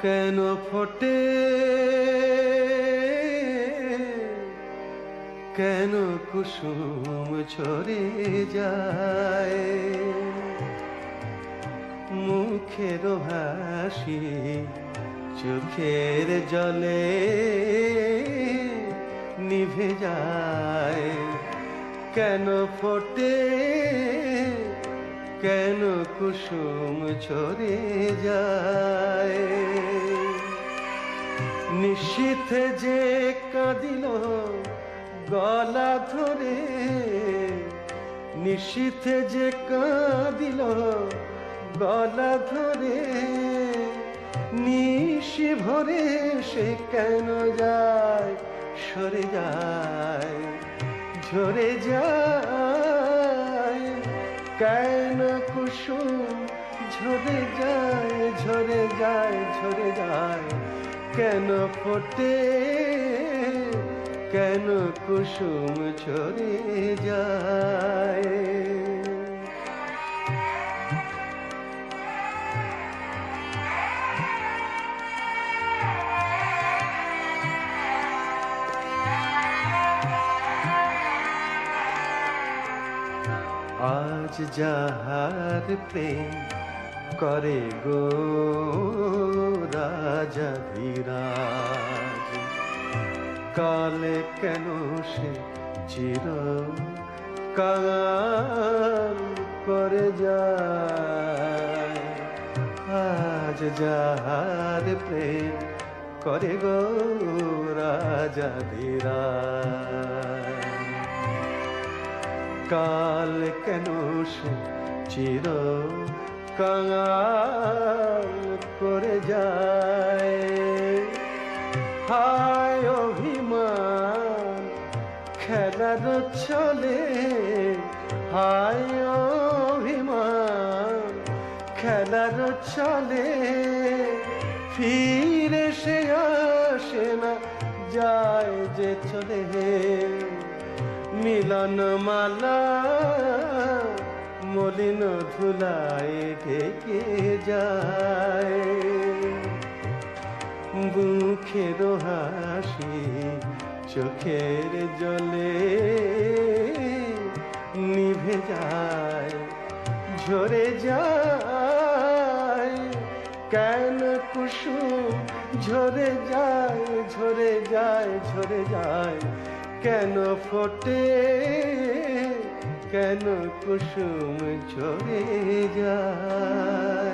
কেন ফোটে, কেন কুসুম ঝরে যায়, মুখের হাসি চোখের জলে নিভে যায়। কেন ফোটে, কেন কুসুম ঝরে যায়। নিশীথে যে কাঁদিল গলা ধরে, নিশীথে যে কাঁদিল গলা ধরে, নিশি ভরে সে কেন যায়, সরে যায়, ঝরে যায়। কেন কুসুম ঝরে যায়, ঝরে যায়, ঝরে যায়। কেন ফোটে, কেন কুসুম ঝরে যায়। আজ যাহার প্রেম করে গো রাজা ধীরাজ, কালে কেন সে চির কাল করে যায়। আজ যাহার প্রেম করে গো রাজা ধীরাজ, কাল কেন সে চির কাল করে যায়। হায় অভিমান খেলার ছলে, হায় অভিমান খেলার ছলে, ফিরে সে আসে না, যায় যে চলে। মিলন মালা মলিন ধুলায় ঢেকে যায়, মুখের হাসি চোখের জলে নিভে যায়, ঝরে যায়। কেন কুসুম ঝরে যায়, ঝরে যায়, ঝরে যায়। কেন ফোটে, কেন কুসুম ঝরে যায়।